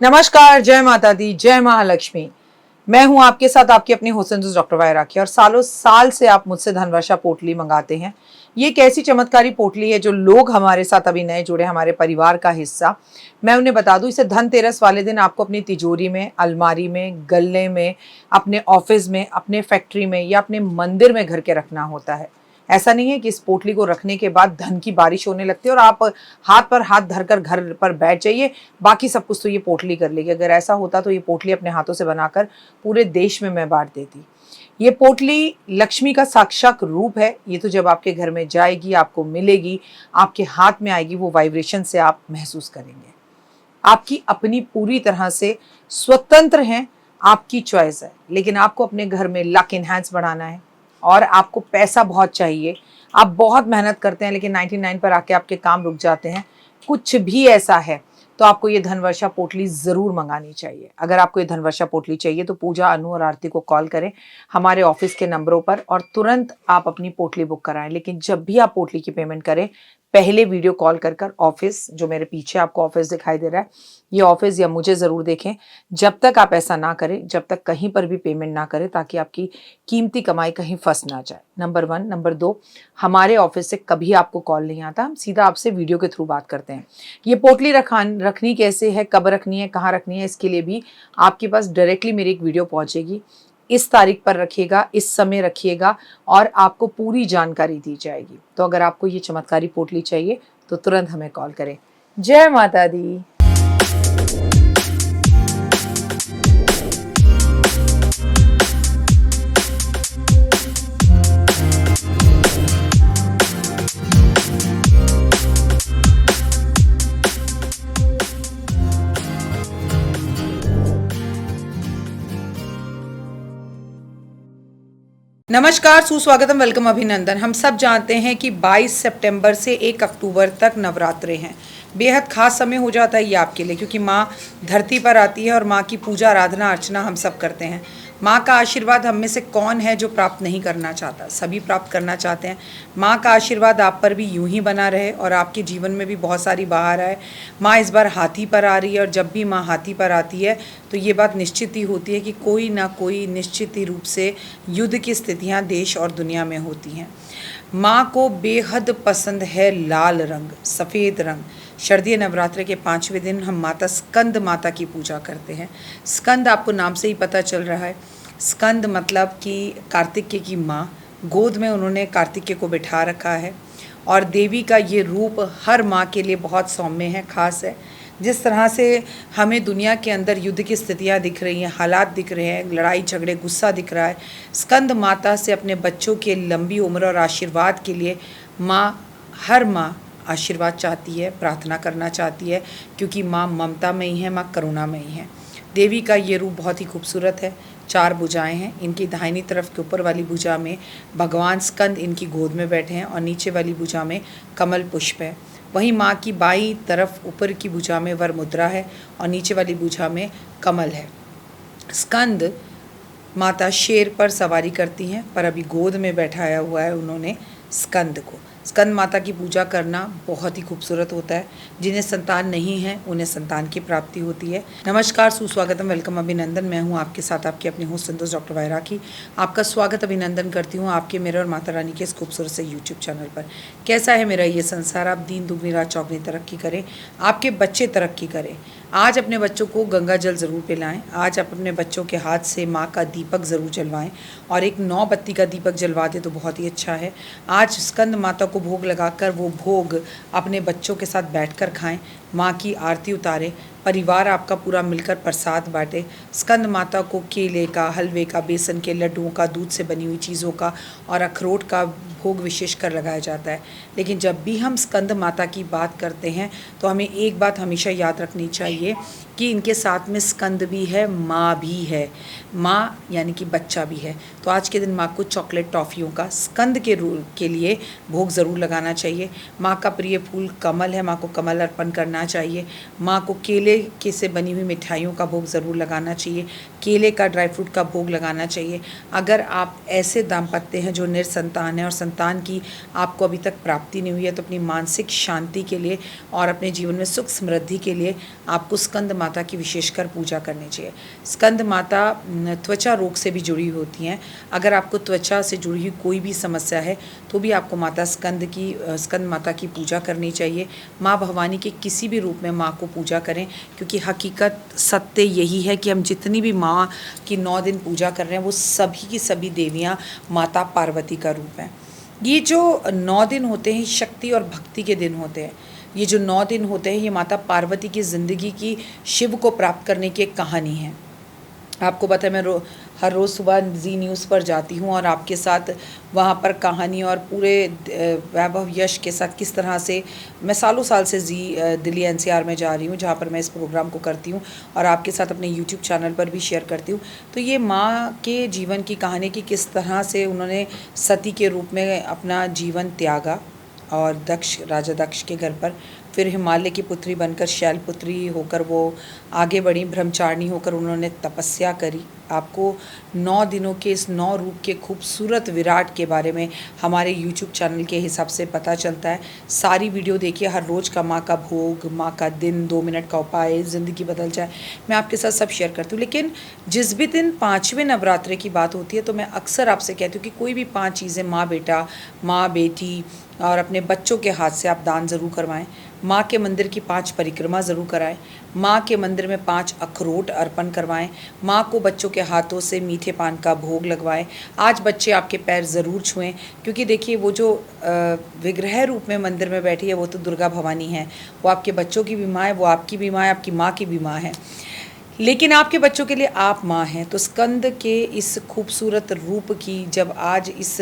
नमस्कार, जय माता दी, जय महालक्ष्मी। मैं हूं आपके साथ आपकी अपनी हुसैन डॉक्टर वाय राखी। और सालों साल से आप मुझसे धनवर्षा पोटली मंगाते हैं। ये एक ऐसी चमत्कारी पोटली है जो लोग हमारे साथ अभी नए जुड़े, हमारे परिवार का हिस्सा। मैं उन्हें बता दूं, इसे धनतेरस वाले दिन आपको अपनी तिजोरी में, अलमारी में, गल्ले में, अपने ऑफिस में, अपने फैक्ट्री में या अपने मंदिर में घर के रखना होता है। ऐसा नहीं है कि इस पोटली को रखने के बाद धन की बारिश होने लगती है और आप हाथ पर हाथ धरकर घर पर बैठ जाइए, बाकी सब कुछ तो ये पोटली कर लेगी। अगर ऐसा होता तो ये पोटली अपने हाथों से बनाकर पूरे देश में मैं बांट देती। ये पोटली लक्ष्मी का साक्षात रूप है। ये तो जब आपके घर में जाएगी, आपको मिलेगी, आपके हाथ में आएगी, वो वाइब्रेशन से आप महसूस करेंगे। आपकी अपनी पूरी तरह से स्वतंत्र हैं, आपकी चॉइस है। लेकिन आपको अपने घर में लक इनहैंस बढ़ाना है और आपको पैसा बहुत चाहिए। आप बहुत मेहनत करते हैं लेकिन 99 पर आके आपके काम रुक जाते हैं। कुछ भी ऐसा है तो आपको ये धनवर्षा पोटली ज़रूर मंगानी चाहिए। अगर आपको ये धनवर्षा पोटली चाहिए तो पूजा, अनु और आरती को कॉल करें हमारे ऑफिस के नंबरों पर और तुरंत आप अपनी पोटली बुक कराएं। लेकिन जब भी आप पोटली की पेमेंट करें, पहले वीडियो कॉल कर ऑफिस, जो मेरे पीछे आपको ऑफिस दिखाई दे रहा है, ये ऑफिस या मुझे ज़रूर देखें। जब तक आप ऐसा ना करें, जब तक कहीं पर भी पेमेंट ना करें, ताकि आपकी कीमती कमाई कहीं फंस ना जाए। नंबर 1। नंबर 2, हमारे ऑफिस से कभी आपको कॉल नहीं आता, हम सीधा आपसे वीडियो के थ्रू बात करते हैं। ये पोटली रखनी कैसे है, कब रखनी है, कहाँ रखनी है, इसके लिए भी आपके पास डायरेक्टली मेरी एक वीडियो पहुँचेगी। इस तारीख पर रखिएगा, इस समय रखिएगा और आपको पूरी जानकारी दी जाएगी। तो अगर आपको ये चमत्कारी पोटली चाहिए तो तुरंत हमें कॉल करें। जय माता दी। नमस्कार, सुस्वागतम, वेलकम, अभिनंदन। हम सब जानते हैं कि 22 सितंबर से 1 अक्टूबर तक नवरात्रे हैं। बेहद खास समय हो जाता है ये आपके लिए, क्योंकि माँ धरती पर आती है और माँ की पूजा, आराधना, अर्चना हम सब करते हैं। माँ का आशीर्वाद हम में से कौन है जो प्राप्त नहीं करना चाहता? सभी प्राप्त करना चाहते हैं। माँ का आशीर्वाद आप पर भी यूं ही बना रहे और आपके जीवन में भी बहुत सारी बहार आए। माँ इस बार हाथी पर आ रही है और जब भी माँ हाथी पर आती है तो ये बात निश्चित ही होती है कि कोई ना कोई निश्चित ही रूप से युद्ध की स्थितियाँ देश और दुनिया में होती हैं। माँ को बेहद पसंद है लाल रंग, सफ़ेद रंग। शारदीय नवरात्र के 5वें दिन हम माता स्कंद माता की पूजा करते हैं। स्कंद आपको नाम से ही पता चल रहा है। स्कंद मतलब कि कार्तिकेय की माँ, गोद में उन्होंने कार्तिकेय को बिठा रखा है। और देवी का ये रूप हर माँ के लिए बहुत सौम्य है, खास है। जिस तरह से हमें दुनिया के अंदर युद्ध की स्थितियाँ दिख रही हैं, हालात दिख रहे हैं, लड़ाई झगड़े, गुस्सा दिख रहा है, स्कंद माता से अपने बच्चों के लंबी उम्र और आशीर्वाद के लिए हर माँ आशीर्वाद चाहती है, प्रार्थना करना चाहती है, क्योंकि माँ ममतामयी है, माँ करुणामयी है। देवी का ये रूप बहुत ही खूबसूरत है। 4 भुजाएं हैं। इनकी दाहिनी तरफ के ऊपर वाली भुजा में भगवान स्कंद इनकी गोद में बैठे हैं और नीचे वाली भुजा में कमल पुष्प है। वहीं माँ की बाईं तरफ ऊपर की भुजा में वर मुद्रा है और नीचे वाली भुजा में कमल है। स्कंद माता शेर पर सवारी करती हैं, पर अभी गोद में बैठाया हुआ है उन्होंने स्कंद को। स्कंद माता की पूजा करना बहुत ही खूबसूरत होता है। जिन्हें संतान नहीं है उन्हें संतान की प्राप्ति होती है। नमस्कार, सुस्वागतम, वेलकम, अभिनंदन। मैं हूं आपके साथ आपकी अपनी होस्ट संतोष डॉक्टर वाय राखी। आपका स्वागत, अभिनंदन करती हूं आपके, मेरे और माता रानी के इस खूबसूरत से यूट्यूब चैनल पर। कैसा है मेरा ये संसार? आप दिन दुगनी रात चौगनी तरक्की करें, आपके बच्चे तरक्की करें। आज अपने बच्चों को गंगा जल ज़रूर पिलाएं। आज आप अपने बच्चों के हाथ से माँ का दीपक ज़रूर जलवाएं और एक 9 बत्ती का दीपक जलवा दें तो बहुत ही अच्छा है। आज स्कंद माता को भोग लगाकर वो भोग अपने बच्चों के साथ बैठकर खाएं, माँ की आरती उतारें, परिवार आपका पूरा मिलकर प्रसाद बांटे। स्कंद माता को केले का, हलवे का, बेसन के लड्डुओं का, दूध से बनी हुई चीज़ों का और अखरोट का भोग विशेष कर लगाया जाता है। लेकिन जब भी हम स्कंद माता की बात करते हैं तो हमें एक बात हमेशा याद रखनी चाहिए कि इनके साथ में स्कंद भी है, माँ भी है। माँ यानी कि बच्चा भी है। तो आज के दिन माँ को चॉकलेट, टॉफ़ियों का स्कंद के लिए भोग ज़रूर लगाना चाहिए। माँ का प्रिय फूल कमल है, माँ को कमल अर्पण करना चाहिए। माँ को केले के से बनी हुई मिठाइयों का भोग ज़रूर लगाना चाहिए। केले का, ड्राई फ्रूट का भोग लगाना चाहिए। अगर आप ऐसे दाम्पत्य हैं जो निसंतान हैं और संतान की आपको अभी तक प्राप्ति नहीं हुई है तो अपनी मानसिक शांति के लिए और अपने जीवन में सुख समृद्धि के लिए आपको स्कंद माता की विशेषकर पूजा करनी चाहिए। स्कंद माता त्वचा रोग से भी जुड़ी होती हैं। अगर आपको त्वचा से जुड़ी हुई कोई भी समस्या है तो भी आपको माता स्कंद माता की पूजा करनी चाहिए। माँ भवानी के किसी भी रूप में माँ को पूजा करें, क्योंकि हकीकत सत्य यही है कि हम जितनी भी माँ की 9 दिन पूजा कर रहे हैं वो सभी की सभी देवियाँ माता पार्वती का रूप हैं। ये जो 9 दिन होते हैं शक्ति और भक्ति के दिन होते हैं। ये जो 9 दिन होते हैं ये माता पार्वती की ज़िंदगी की शिव को प्राप्त करने की एक कहानी है। आपको पता है मैं हर रोज़ सुबह जी न्यूज़ पर जाती हूँ और आपके साथ वहाँ पर कहानी और पूरे वैभव यश के साथ किस तरह से मैं सालों साल से दिल्ली एनसीआर में जा रही हूँ, जहाँ पर मैं इस प्रोग्राम को करती हूँ और आपके साथ अपने यूट्यूब चैनल पर भी शेयर करती हूँ। तो ये माँ के जीवन की कहानी कि किस तरह से उन्होंने सती के रूप में अपना जीवन त्यागा और राजा दक्ष के घर पर, फिर हिमालय की पुत्री बनकर शैलपुत्री होकर वो आगे बढ़ी, ब्रह्मचारिणी होकर उन्होंने तपस्या करी। आपको 9 दिनों के इस 9 रूप के खूबसूरत विराट के बारे में हमारे YouTube चैनल के हिसाब से पता चलता है। सारी वीडियो देखिए, हर रोज़ का माँ का भोग, माँ का दिन, 2 मिनट का उपाय, ज़िंदगी बदल जाए, मैं आपके साथ सब शेयर करती हूँ। लेकिन जिस भी दिन 5वें नवरात्रे की बात होती है तो मैं अक्सर आपसे कहती हूँ कि कोई भी 5 चीज़ें माँ बेटा, माँ बेटी और अपने बच्चों के हाथ से आप दान ज़रूर करवाएं। माँ के मंदिर की 5 परिक्रमा ज़रूर कराएं। माँ के मंदिर में 5 अखरोट अर्पण करवाएं। माँ को बच्चों के हाथों से मीठे पान का भोग लगवाएं। आज बच्चे आपके पैर ज़रूर छुएं, क्योंकि देखिए वो जो विग्रह रूप में मंदिर में बैठी है वो तो दुर्गा भवानी है। वो आपके बच्चों की भी माँ है, वो आपकी भी माँ है, आपकी माँ की भी माँ है, लेकिन आपके बच्चों के लिए आप माँ हैं। तो स्कंद के इस खूबसूरत रूप की, जब आज इस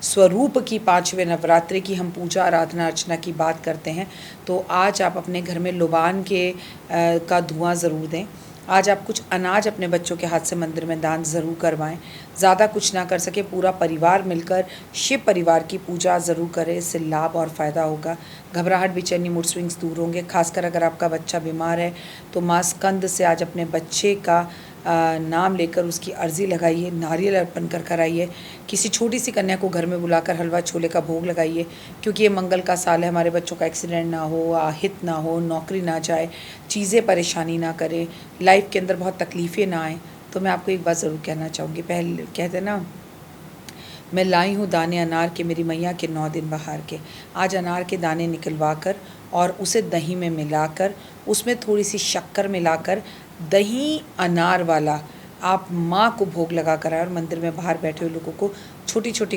स्वरूप की 5वें नवरात्रि की हम पूजा आराधना अर्चना की बात करते हैं, तो आज आप अपने घर में लुबान का धुआं ज़रूर दें। आज आप कुछ अनाज अपने बच्चों के हाथ से मंदिर में दान ज़रूर करवाएं। ज़्यादा कुछ ना कर सके, पूरा परिवार मिलकर शिव परिवार की पूजा ज़रूर करें, इससे लाभ और फ़ायदा होगा। घबराहट, बेचैनी, मूड स्विंग्स दूर होंगे। खासकर अगर आपका बच्चा बीमार है तो माँ स्कंद से आज अपने बच्चे का नाम लेकर उसकी अर्जी लगाइए, नारियल अर्पण कर कराइए। किसी छोटी सी कन्या को घर में बुलाकर हलवा छोले का भोग लगाइए, क्योंकि ये मंगल का साल है। हमारे बच्चों का एक्सीडेंट ना हो, आहित ना हो, नौकरी ना जाए, चीज़ें परेशानी ना करें, लाइफ के अंदर बहुत तकलीफ़ें ना आएँ। तो मैं आपको एक बात ज़रूर कहना चाहूँगी। पहले कहते हैं ना, मैं लाई हूँ दाने अनार के, मेरी मैया के 9 दिन बहार के। आज अनार के दाने निकलवा कर और उसे दही में मिलाकर, उसमें थोड़ी सी शक्कर मिलाकर, दही अनार वाला आप माँ को भोग लगा कर आए और मंदिर में बाहर बैठे हुए लोगों को छोटी छोटी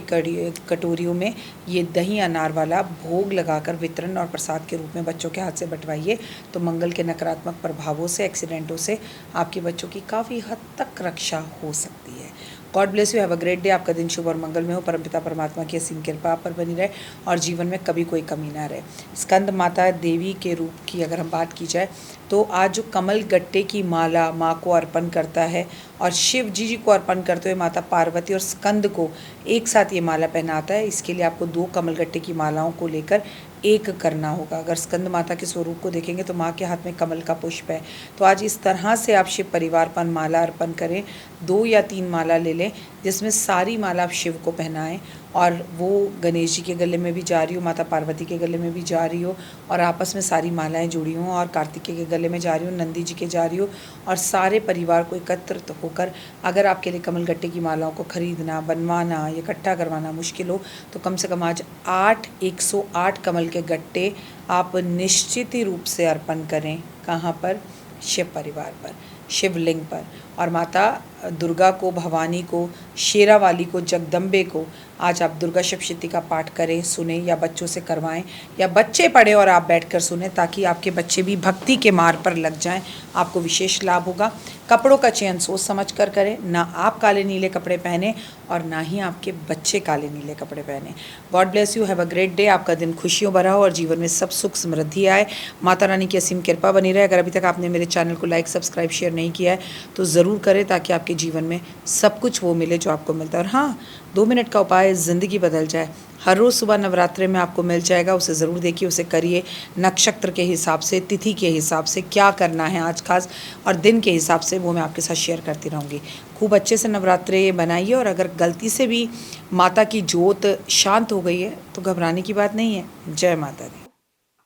कटोरियों में ये दही अनार वाला भोग लगाकर वितरण और प्रसाद के रूप में बच्चों के हाथ से बंटवाइए। तो मंगल के नकारात्मक प्रभावों से, एक्सीडेंटों से आपके बच्चों की काफ़ी हद तक रक्षा हो सकती है। God bless you, have a great day. आपका दिन शुभ और मंगल में हो। परमपिता परमात्मा की असीम कृपा आप पर बनी रहे और जीवन में कभी कोई कमी ना रहे। स्कंद माता देवी के रूप की अगर हम बात की जाए तो आज जो कमल गट्टे की माला माँ को अर्पण करता है और शिव जी को अर्पण करते हुए माता पार्वती और स्कंद को एक साथ ये माला पहनाता है, इसके लिए आपको 2 कमल गट्टे की मालाओं को लेकर एक करना होगा। अगर स्कंद माता के स्वरूप को देखेंगे तो माँ के हाथ में कमल का पुष्प है। तो आज इस तरह से आप शिव परिवार पर माला अर्पण करें। 2 या 3 माला ले लें, जिसमें सारी माला आप शिव को पहनाएं और वो गणेश जी के गले में भी जा रही हो, माता पार्वती के गले में भी जा रही हो और आपस में सारी मालाएं जुड़ी हों, और कार्तिकेय के गले में जा रही हो, नंदी जी के जा रही हो, और सारे परिवार को एकत्रित होकर, अगर आपके लिए कमल गट्टे की मालाओं को खरीदना, बनवाना, इकट्ठा करवाना मुश्किल हो तो कम से कम आज 108 कमल के गट्टे आप निश्चित ही रूप से अर्पण करें। कहाँ पर? शिव परिवार पर, शिवलिंग पर। और माता दुर्गा को, भवानी को, शेरावाली को, जगदम्बे को आज आप दुर्गा सप्तशती का पाठ करें, सुने या बच्चों से करवाएं, या बच्चे पढ़ें और आप बैठकर सुने, ताकि आपके बच्चे भी भक्ति के मार्ग पर लग जाएं। आपको विशेष लाभ होगा। कपड़ों का चयन सोच समझ कर करें, ना आप काले नीले कपड़े पहने और ना ही आपके बच्चे काले नीले कपड़े पहने। God bless you, have a great day. आपका दिन खुशियों भरा हो और जीवन में सब सुख समृद्धि आए। माता रानी की असीम कृपा बनी रहे। अगर अभी तक आपने मेरे चैनल को लाइक, सब्सक्राइब, शेयर नहीं किया है तो ज़रूर करें, ताकि आपके जीवन में सब कुछ वो मिले जो आपको मिलता है। और हाँ, 2 मिनट का उपाय ज़िंदगी बदल जाए। हर रोज़ सुबह नवरात्रे में आपको मिल जाएगा, उसे ज़रूर देखिए, उसे करिए। नक्षत्र के हिसाब से, तिथि के हिसाब से क्या करना है आज खास, और दिन के हिसाब से वो मैं आपके साथ शेयर करती रहूँगी। खूब अच्छे से नवरात्रे बनाइए, और अगर गलती से भी माता की जोत शांत हो गई है तो घबराने की बात नहीं है। जय माता दी।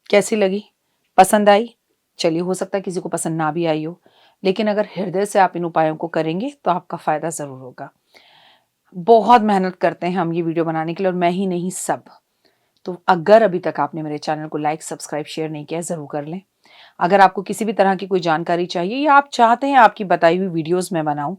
कैसी लगी? पसंद आई? चलिए, हो सकता है किसी को पसंद ना भी आई हो। लेकिन अगर हृदय से आप इन उपायों को करेंगे तो आपका फ़ायदा ज़रूर होगा। बहुत मेहनत करते हैं हम ये वीडियो बनाने के लिए, और मैं ही नहीं सब। तो अगर अभी तक आपने मेरे चैनल को लाइक, सब्सक्राइब, शेयर नहीं किया, ज़रूर कर लें। अगर आपको किसी भी तरह की कोई जानकारी चाहिए या आप चाहते हैं आपकी बताई हुई वीडियोस मैं बनाऊं,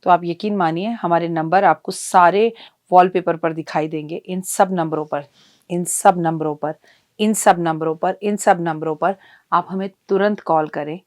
तो आप यकीन मानिए हमारे नंबर आपको सारे वॉलपेपर पर दिखाई देंगे। इन सब नंबरों पर, इन सब नंबरों पर, इन सब नंबरों पर, इन सब नंबरों पर आप हमें तुरंत कॉल करें,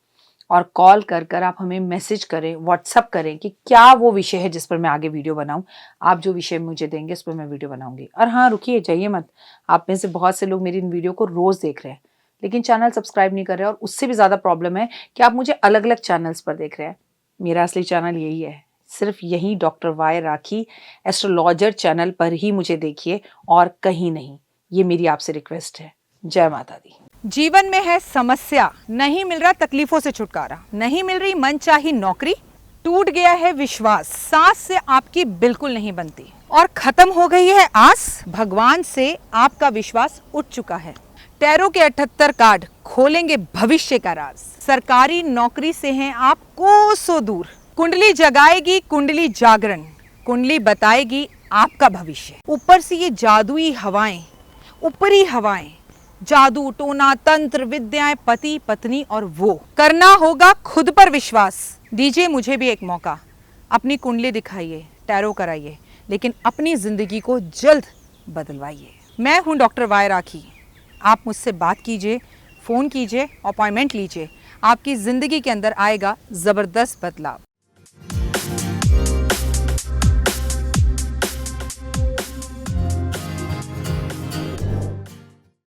और कॉल कर कर आप हमें मैसेज करें, व्हाट्सअप करें कि क्या वो विषय है जिस पर मैं आगे वीडियो बनाऊं। आप जो विषय मुझे देंगे उस पर मैं वीडियो बनाऊंगी। और हाँ, रुकिए, जाइए मत। आप में से बहुत से लोग मेरी इन वीडियो को रोज़ देख रहे हैं लेकिन चैनल सब्सक्राइब नहीं कर रहे हैं, और उससे भी ज़्यादा प्रॉब्लम है कि आप मुझे अलग अलग चैनल्स पर देख रहे हैं। मेरा असली चैनल यही है, सिर्फ यही डॉक्टर वाई राखी एस्ट्रोलॉजर चैनल पर ही मुझे देखिए, और कहीं नहीं। ये मेरी आपसे रिक्वेस्ट है। जय माता दी। जीवन में है समस्या, नहीं मिल रहा तकलीफों से छुटकारा, नहीं मिल रही मनचाही नौकरी, टूट गया है विश्वास, सांस से आपकी बिल्कुल नहीं बनती, और खत्म हो गई है आस, भगवान से आपका विश्वास उठ चुका है। टैरो के 78 कार्ड खोलेंगे भविष्य का राज, सरकारी नौकरी से हैं आप कोसों दूर, कुंडली जगाएगी कुंडली जागरण, कुंडली बताएगी आपका भविष्य। ऊपर से ये जादुई हवाएं, ऊपरी हवाएं, जादू टोना तंत्र विद्याएं, पति पत्नी, और वो करना होगा खुद पर विश्वास। दीजिए मुझे भी एक मौका, अपनी कुंडली दिखाइए, टैरो कराइए, लेकिन अपनी जिंदगी को जल्द बदलवाइए। मैं हूं डॉक्टर वाई राखी। आप मुझसे बात कीजिए, फ़ोन कीजिए, अपॉइंटमेंट लीजिए, आपकी ज़िंदगी के अंदर आएगा ज़बरदस्त बदलाव।